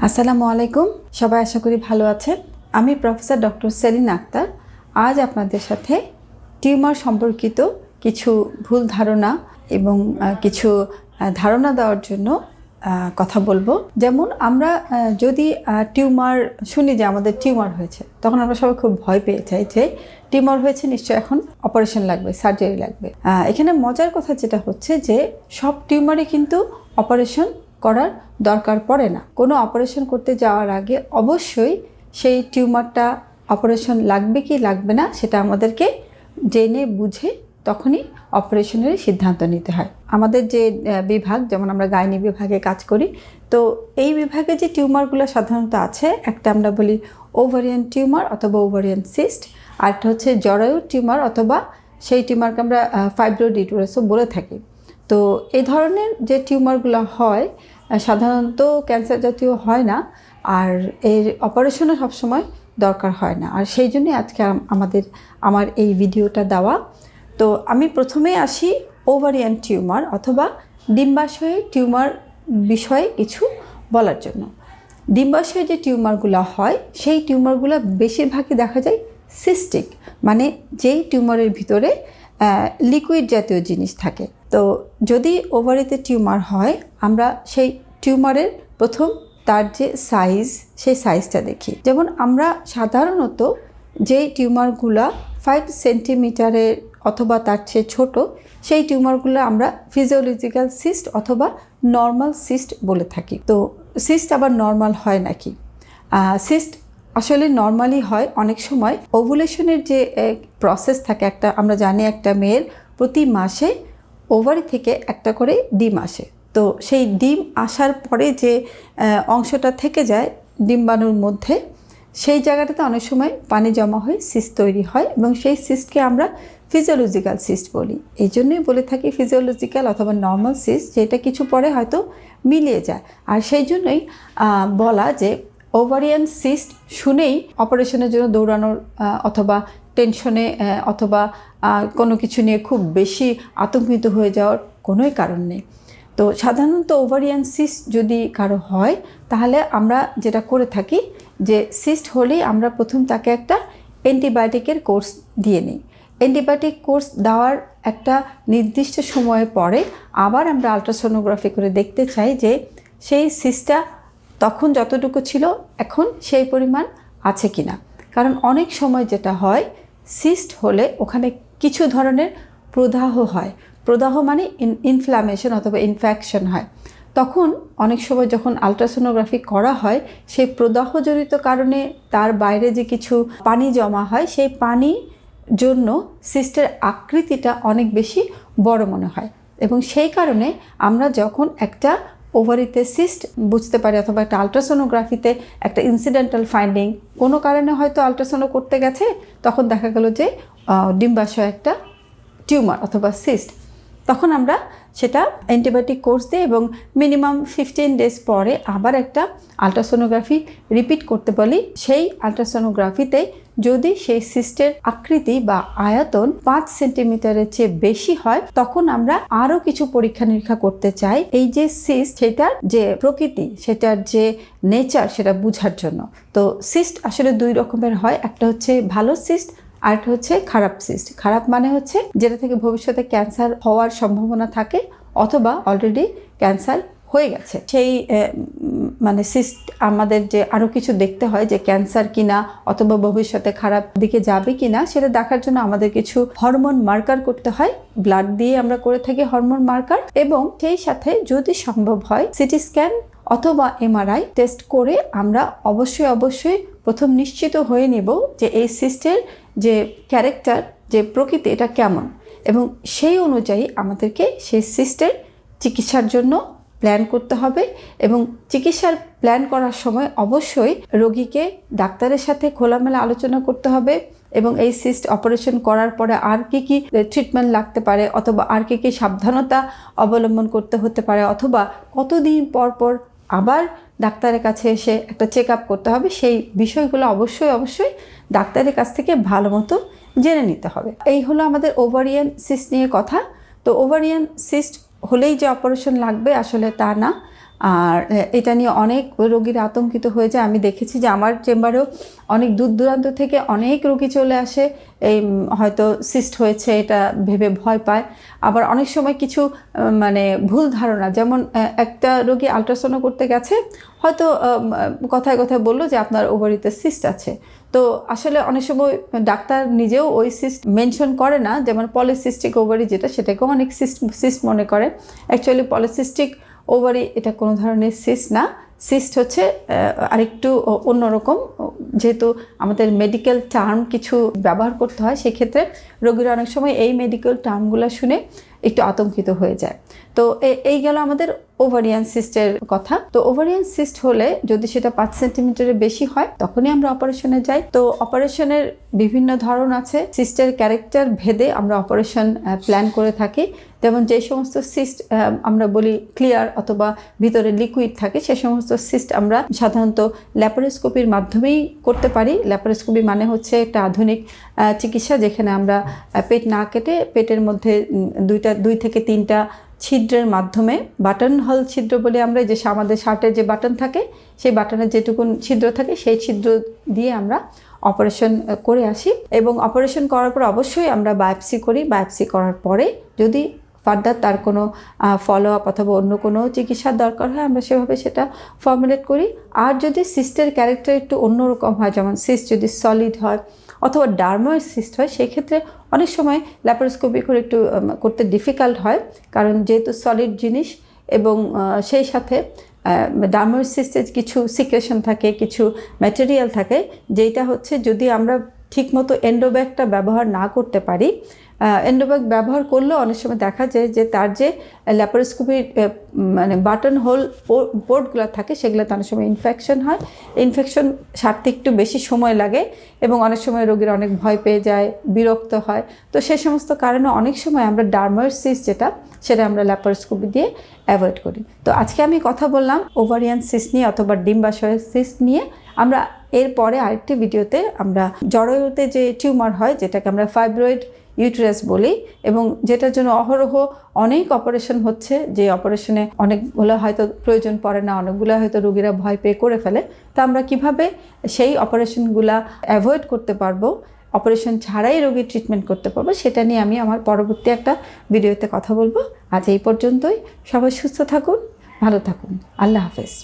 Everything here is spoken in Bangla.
আসসালামু আলাইকুম, সবাই আশা করি ভালো আছেন। আমি প্রফেসর ডক্টর সেলিনা আক্তার। আজ আপনাদের সাথে টিউমার সম্পর্কিত কিছু ভুল ধারণা এবং কিছু ধারণা দেওয়ার জন্য কথা বলবো। যেমন আমরা যদি টিউমার শুনি যে আমাদের টিউমার হয়েছে, তখন আমরা সবাই খুব ভয় পেয়ে যাই যে টিউমার হয়েছে, নিশ্চয়ই এখন অপারেশন লাগবে, সার্জারি লাগবে। এখানে মজার কথা যেটা হচ্ছে যে সব টিউমারই কিন্তু অপারেশন করার দরকার পড়ে না। কোনো অপারেশন করতে যাওয়ার আগে অবশ্যই সেই টিউমারটা অপারেশন লাগবে কি লাগবে না সেটা আমাদেরকে জেনে বুঝে তখনই অপারেশনের সিদ্ধান্ত নিতে হয়। আমাদের যে বিভাগ, যেমন আমরা গাইনি বিভাগে কাজ করি, তো এই বিভাগে যে টিউমারগুলো সাধারণত আছে, একটা আমরা বলি ওভারিয়ান টিউমার অথবা ওভারিয়ান সিস্ট, আরেকটা হচ্ছে জরায়ু টিউমার অথবা সেই টিউমারকে আমরা ফাইব্রয়েড ইউটেরাসও বলে থাকি। তো এই ধরনের যে টিউমারগুলো হয় সাধারণত ক্যান্সার জাতীয় হয় না, আর এর অপারেশনও সবসময় দরকার হয় না। আর সেই জন্যই আজকে আমার এই ভিডিওটা দেওয়া। তো আমি প্রথমে আসি ওভারিয়ান টিউমার অথবা ডিম্বাশয় টিউমার বিষয়ে কিছু বলার জন্য। ডিম্বাশয়ে যে টিউমারগুলো হয় সেই টিউমারগুলো বেশিরভাগই দেখা যায় সিস্টিক, মানে যেই টিউমারের ভিতরে লিকুইড জাতীয় জিনিস থাকে। তো যদি ওভারিতে টিউমার হয়, আমরা সেই টিউমারের প্রথম তার যে সাইজ, সেই সাইজটা দেখি। যেমন আমরা সাধারণত যেই টিউমারগুলো 5 সেন্টিমিটারের অথবা তার চেয়ে ছোটো, সেই টিউমারগুলো আমরা ফিজিওলজিক্যাল সিস্ট অথবা নর্মাল সিস্ট বলে থাকি। তো সিস্ট আবার নর্মাল হয় নাকি? সিস্ট আসলে নর্মালি হয়। অনেক সময় ওভুলেশনের যে প্রসেস থাকে, আমরা জানি একটা মেয়ের প্রতি মাসে ওভারি থেকে একটা করে ডিম আসে। তো সেই ডিম আসার পরে যে অংশটা থেকে যায় ডিম্বাণুর মধ্যে, সেই জায়গাটাতে অনেক সময় পানি জমা হয়ে সিস্ট তৈরি হয় এবং সেই সিস্টকে আমরা ফিজিওলজিক্যাল সিস্ট বলি। এই জন্যই বলে থাকি ফিজিওলজিক্যাল অথবা নর্মাল সিস্ট, যেটা কিছু পরে হয়তো মিলিয়ে যায়। আর সেই জন্যই বলা যে ওভারিয়ান সিস্ট শুনেই অপারেশনের জন্য দৌড়ানোর অথবা টেনশনে অথবা কোনো কিছু নিয়ে খুব বেশি আতঙ্কিত হয়ে যাওয়ার কোনোই কারণ নেই। তো সাধারণত ওভারিয়ান সিস্ট যদি কারো হয়, তাহলে আমরা যেটা করে থাকি যে সিস্ট হলেই আমরা প্রথম তাকে একটা অ্যান্টিবায়োটিকের কোর্স দিয়ে নিই। অ্যান্টিবায়োটিক কোর্স দেওয়ার একটা নির্দিষ্ট সময়ের পরে আবার আমরা আলট্রাসোনোগ্রাফি করে দেখতে চাই যে সেই সিস্টটা তখন যতটুকু ছিল এখন সেই পরিমাণ আছে কি না। কারণ অনেক সময় যেটা হয়, সিস্ট হলে ওখানে কিছু ধরনের প্রদাহ হয়। প্রদাহ মানে ইনফ্ল্যামেশন অথবা ইনফেকশন হয়। তখন অনেক সময় যখন আলট্রাসোনোগ্রাফি করা হয়, সেই প্রদাহজনিত কারণে তার বাইরে যে কিছু পানি জমা হয়, সেই পানির জন্য সিস্টের আকৃতিটা অনেক বেশি বড় মনে হয় এবং সেই কারণে আমরা যখন একটা ওভারিতে সিস্ট বুঝতে পারি অথবা একটা আলট্রাসোনোগ্রাফিতে একটা ইনসিডেন্টাল ফাইন্ডিং, কোনো কারণে হয়তো আলট্রাসোনো করতে গেছে, তখন দেখা গেল যে ডিম্বাশয় একটা টিউমার অথবা সিস্ট, তখন আমরা সেটা অ্যান্টিবায়োটিক কোর্স দিই এবং মিনিমাম 15 ডেজ পরে আবার একটা আলট্রাসোনোগ্রাফি রিপিট করতে বলি। সেই আলট্রাসোনোগ্রাফিতে যদি সেই সিস্টের আকৃতি বা আয়তন 5 সেন্টিমিটারের চেয়ে বেশি হয়, তখন আমরা আরও কিছু পরীক্ষা নিরীক্ষা করতে চাই এই যে সিস্ট, সেটার যে প্রকৃতি, সেটার যে নেচার, সেটা বোঝার জন্য। তো সিস্ট আসলে 2 রকমের হয়, একটা হচ্ছে ভালো সিস্ট, আরেকটা হচ্ছে খারাপ সিস্ট। খারাপ মানে হচ্ছে যেটা থেকে ভবিষ্যতে ক্যান্সার হওয়ার সম্ভাবনা থাকে অথবা অলরেডি ক্যান্সার হয়ে গেছে। সেই মানে সিস্ট আমাদের যে আরও কিছু দেখতে হয় যে ক্যান্সার কিনা অথবা ভবিষ্যতে খারাপ দিকে যাবে কিনা, সেটা দেখার জন্য আমাদের কিছু হরমোন মার্কার করতে হয়। ব্লাড দিয়ে আমরা করে থাকি হরমোন মার্কার, এবং সেই সাথে যদি সম্ভব হয় সিটি স্ক্যান অথবা এমআরআই টেস্ট করে আমরা অবশ্যই প্রথম নিশ্চিত হয়ে নেব যে এই সিস্টের যে ক্যারেক্টার, যে প্রকৃতি, এটা কেমন, এবং সেই অনুযায়ী আমাদেরকে সেই সিস্টের চিকিৎসার জন্য প্ল্যান করতে হবে। এবং চিকিৎসার প্ল্যান করার সময় অবশ্যই রোগীকে ডাক্তারের সাথে খোলামেলা আলোচনা করতে হবে এবং এই সিস্ট অপারেশন করার পরে আর কি ট্রিটমেন্ট লাগতে পারে অথবা আর কি সাবধানতা অবলম্বন করতে হতে পারে অথবা কতদিন পর আবার ডাক্তারের কাছে এসে একটা চেক আপ করতে হবে, সেই বিষয়গুলো অবশ্যই ডাক্তারের কাছ থেকে ভালো মতো জেনে নিতে হবে। এই হলো আমাদের ওভারিয়ান সিস্ট নিয়ে কথা। তো ওভারিয়ান সিস্ট হলেই যে অপারেশন লাগবে আসলে তা না। আর এটা নিয়ে অনেক রোগীরা আতঙ্কিত হয়ে যায়। আমি দেখেছি যে আমার চেম্বারেও অনেক দূর দূরান্ত থেকে অনেক রোগী চলে আসে, এই হয়তো সিস্ট হয়েছে এটা ভেবে ভয় পায়। আবার অনেক সময় কিছু মানে ভুল ধারণা, যেমন একটা রোগী আলট্রাসাউন্ড করতে গেছে, হয়তো কথায় কথায় বললো যে আপনার ওভারিতে সিস্ট আছে। তো আসলে অনেক সময় ডাক্তার নিজেও ওই সিস্ট মেনশন করে না, যেমন পলিসিস্টিক ওভারি যেটা, সেটাকেও অনেক সিস্ট মনে করে। অ্যাকচুয়ালি পলিসিস্টিক ওভারি এটা কোনো ধরনের সিস্ট না, সিস্ট হচ্ছে আরেকটু অন্যরকম। যেহেতু আমাদের মেডিকেল টার্ম কিছু ব্যবহার করতে হয়, সেক্ষেত্রে রোগীরা অনেক সময় এই মেডিকেল টার্মগুলো শুনে একটু আতঙ্কিত হয়ে যায়। তো এই গেল আমাদের ওভারিয়ান সিস্টের কথা। তো ওভারিয়ান সিস্ট হলে যদি সেটা 5 সেন্টিমিটারের বেশি হয় তখনই আমরা অপারেশনে যাই। তো অপারেশনের বিভিন্ন ধরন আছে, সিস্টের ক্যারেক্টার ভেদে আমরা অপারেশন প্ল্যান করে থাকি। যেমন যে সমস্ত সিস্ট আমরা বলি ক্লিয়ার অথবা ভিতরে লিকুইড থাকে, সে সমস্ত সিস্ট আমরা সাধারণত ল্যাপারোস্কোপির মাধ্যমেই করতে পারি। ল্যাপারোস্কোপি মানে হচ্ছে একটা আধুনিক চিকিৎসা, যেখানে আমরা পেট না কেটে পেটের মধ্যে 2 থেকে 3টা ছিদ্রের মাধ্যমে, বাটন হল ছিদ্র বলে আমরা, যে আমাদের শার্টের যে বাটন থাকে সেই বাটনের যেটুকুন ছিদ্র থাকে সেই ছিদ্র দিয়ে আমরা অপারেশন করে আসি। এবং অপারেশন করার পর অবশ্যই আমরা বায়োপসি করি। বায়োপসি করার পরে যদি ফার্দার তার কোনো ফলো আপ অথবা অন্য কোনো চিকিৎসার দরকার হয় আমরা সেভাবে সেটা ফর্মুলেট করি। আর যদি সিস্টের ক্যারেক্টার একটু অন্যরকম হয়, যেমন সিস্ট যদি সলিড হয় অথবা ডার্ময়েড সিস্ট হয়, সেক্ষেত্রে অনেক সময় ল্যাপারোস্কোপি করে একটু করতে ডিফিকাল্ট হয়, কারণ যেহেতু সলিড জিনিস এবং সেই সাথে ডার্ময়েড সিস্টের কিছু সিক্রেশন থাকে, কিছু ম্যাটেরিয়াল থাকে, যেটা হচ্ছে যদি আমরা ঠিকমতো এন্ডোব্যাগটা ব্যবহার না করতে পারি, এন্ডোব্যাগ ব্যবহার করলেও অনেক সময় দেখা যায় যে তার যে ল্যাপারোস্কোপির মানে বাটন হোল পোর্টগুলো থাকে সেগুলোতে অনেক সময় ইনফেকশন হয়। ইনফেকশন সারতে একটু বেশি সময় লাগে এবং অনেক সময় রোগীরা অনেক ভয় পেয়ে যায়, বিরক্ত হয়। তো সেই সমস্ত কারণে অনেক সময় আমরা ডার্ময়েড সিস্ট যেটা, সেটা আমরা ল্যাপারোস্কোপি দিয়ে অ্যাভয়েড করি। তো আজকে আমি কথা বললাম ওভারিয়ান সিস্ট নিয়ে অথবা ডিম্বাশয়ের সিস্ট নিয়ে। আমরা এরপরে আরেকটি ভিডিওতে আমরা জরায়ুতে যে টিউমার হয়, যেটাকে আমরা ফাইব্রয়েড ইউটেরাস বলি, এবং যেটার জন্য অহরহ অনেক অপারেশন হচ্ছে, যে অপারেশনে অনেকগুলো হয়তো প্রয়োজন পড়ে না, অনেকগুলো হয়তো রোগীরা ভয় পেয়ে করে ফেলে। তো আমরা কিভাবে সেই অপারেশনগুলা অ্যাভয়েড করতে পারবো, অপারেশন ছাড়াই রোগীর ট্রিটমেন্ট করতে পারবো, সেটা নিয়ে আমি আমার পরবর্তী একটা ভিডিওতে কথা বলবো। আজ এই পর্যন্তই। সবাই সুস্থ থাকুন, ভালো থাকুন। আল্লাহ হাফেজ।